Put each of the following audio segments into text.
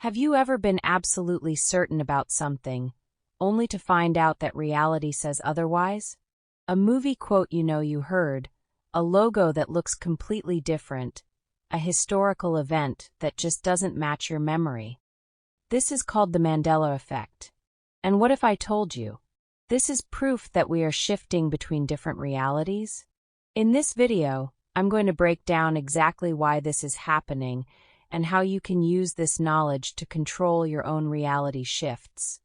Have you ever been absolutely certain about something, only to find out that reality says otherwise? A movie quote you heard, a logo that looks completely different, a historical event that just doesn't match your memory. This is called the Mandela Effect. And what if I told you? This is proof that we are shifting between different realities. In this video, I'm going to break down exactly why this is happening and how you can use this knowledge to control your own reality shifts.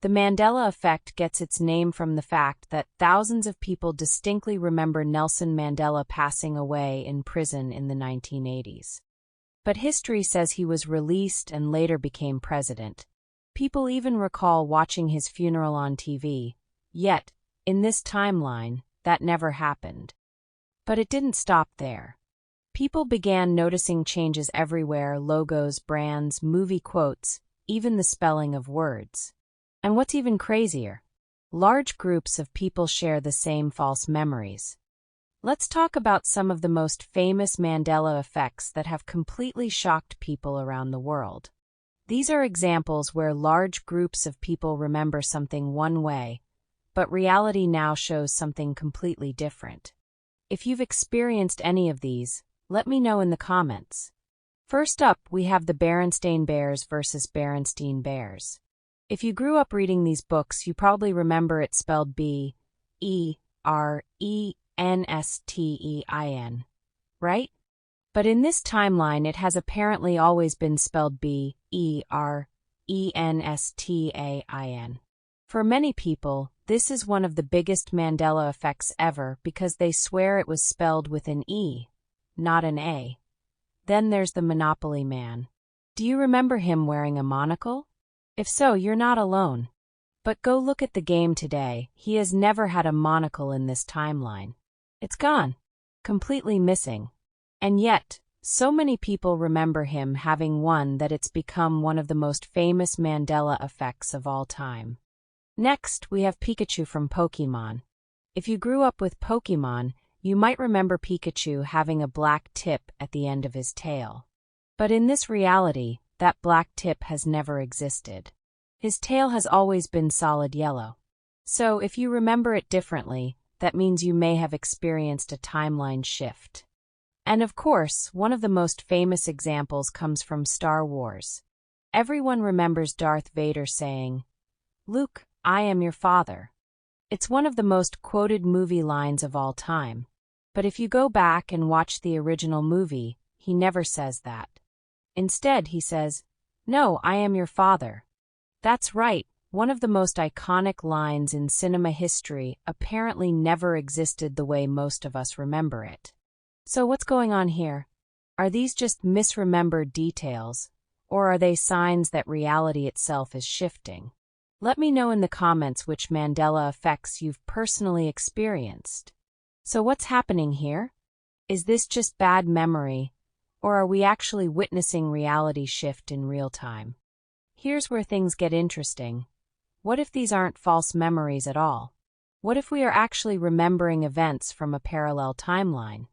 The Mandela Effect gets its name from the fact that thousands of people distinctly remember Nelson Mandela passing away in prison in the 1980s. But history says he was released and later became president. People even recall watching his funeral on TV. Yet, in this timeline, that never happened. But it didn't stop there. People began noticing changes everywhere: logos, brands, movie quotes, even the spelling of words. And what's even crazier? Large groups of people share the same false memories. Let's talk about some of the most famous Mandela effects that have completely shocked people around the world. These are examples where large groups of people remember something one way, but reality now shows something completely different. If you've experienced any of these, let me know in the comments. First up, we have the Berenstain Bears versus Berenstein Bears. If you grew up reading these books, you probably remember it spelled B-E-R-E-N-S-T-E-I-N, right? But in this timeline, it has apparently always been spelled B-E-R-E-N-S-T-A-I-N. For many people, this is one of the biggest Mandela effects ever because they swear it was spelled with an E, not an A. Then there's the Monopoly Man. Do you remember him wearing a monocle? If so, you're not alone. But go look at the game today. He has never had a monocle in this timeline. It's gone. Completely missing. And yet, so many people remember him having one that it's become one of the most famous Mandela effects of all time. Next, we have Pikachu from Pokemon. If you grew up with Pokemon, you might remember Pikachu having a black tip at the end of his tail. But in this reality, that black tip has never existed. His tail has always been solid yellow. So, if you remember it differently, that means you may have experienced a timeline shift. And of course, one of the most famous examples comes from Star Wars. Everyone remembers Darth Vader saying, "Luke, I am your father." It's one of the most quoted movie lines of all time. But if you go back and watch the original movie, he never says that. Instead, he says, "No, I am your father." That's right, one of the most iconic lines in cinema history apparently never existed the way most of us remember it. So what's going on here? Are these just misremembered details, or are they signs that reality itself is shifting? Let me know in the comments which Mandela effects you've personally experienced. So what's happening here? Is this just bad memory, or are we actually witnessing reality shift in real time? Here's where things get interesting. What if these aren't false memories at all? What if we are actually remembering events from a parallel timeline?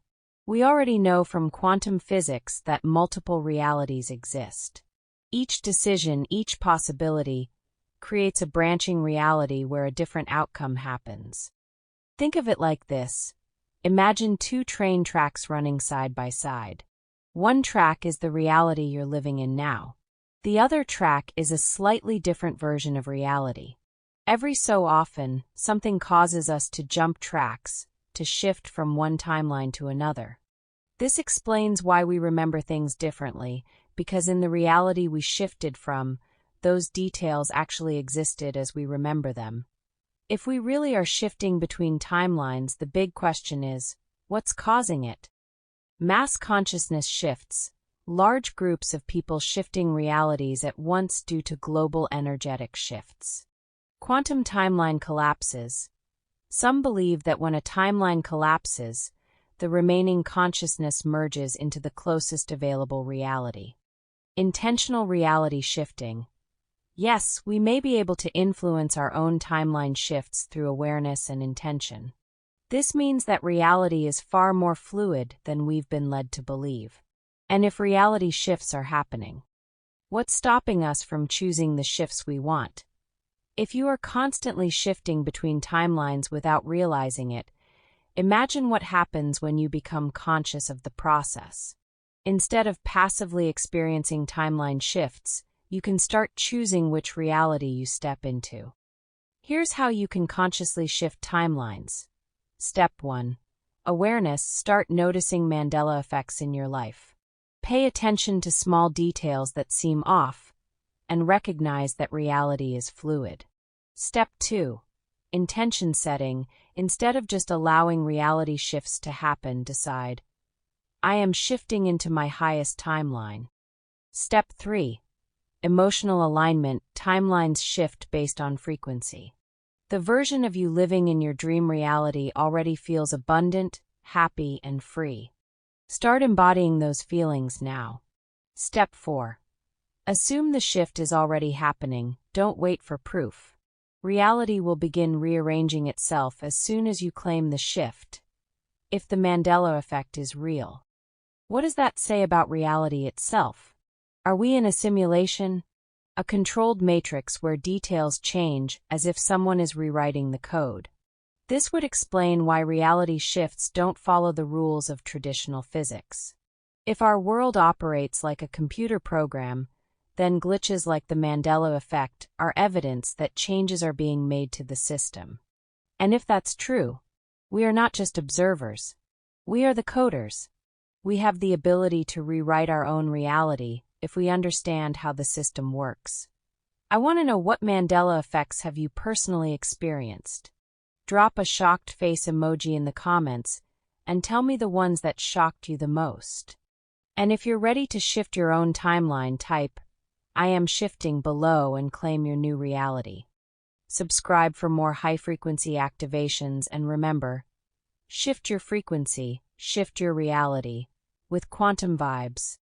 We already know from quantum physics that multiple realities exist. Each decision, each possibility, creates a branching reality where a different outcome happens. Think of it like this. Imagine two train tracks running side by side. One track is the reality you're living in now. The other track is a slightly different version of reality. Every so often, something causes us to jump tracks, to shift from one timeline to another. This explains why we remember things differently, because in the reality we shifted from, those details actually existed as we remember them. If we really are shifting between timelines, the big question is, what's causing it? Mass consciousness shifts, large groups of people shifting realities at once due to global energetic shifts. Quantum timeline collapses. Some believe that when a timeline collapses, the remaining consciousness merges into the closest available reality. Intentional reality shifting. Yes, we may be able to influence our own timeline shifts through awareness and intention. This means that reality is far more fluid than we've been led to believe. And if reality shifts are happening, What's stopping us from choosing the shifts we want? If you are constantly shifting between timelines without realizing it, imagine what happens when you become conscious of the process. Instead of passively experiencing timeline shifts, you can start choosing which reality you step into. Here's how you can consciously shift timelines. Step 1. Awareness. Start noticing Mandela effects in your life. Pay attention to small details that seem off, and recognize that reality is fluid. Step 2. Intention setting. Instead of just allowing reality shifts to happen, decide, I am shifting into my highest timeline. Step 3. Emotional alignment. Timelines shift based on frequency. The version of you living in your dream reality already feels abundant, happy, and free. Start embodying those feelings now. Step 4. Assume the shift is already happening. Don't wait for proof. Reality will begin rearranging itself as soon as you claim the shift. If the Mandela effect is real. What does that say about reality itself? Are we in a simulation? A controlled matrix where details change as if someone is rewriting the code. This would explain why reality shifts don't follow the rules of traditional physics. If our world operates like a computer program, then glitches like the Mandela effect are evidence that changes are being made to the system. And if that's true, we are not just observers. We are the coders. We have the ability to rewrite our own reality if we understand how the system works. I want to know, what Mandela effects have you personally experienced? Drop a shocked face emoji in the comments and tell me the ones that shocked you the most. And if you're ready to shift your own timeline, type I am shifting below and claim your new reality. Subscribe for more high-frequency activations, and remember, shift your frequency, shift your reality with quantum vibes.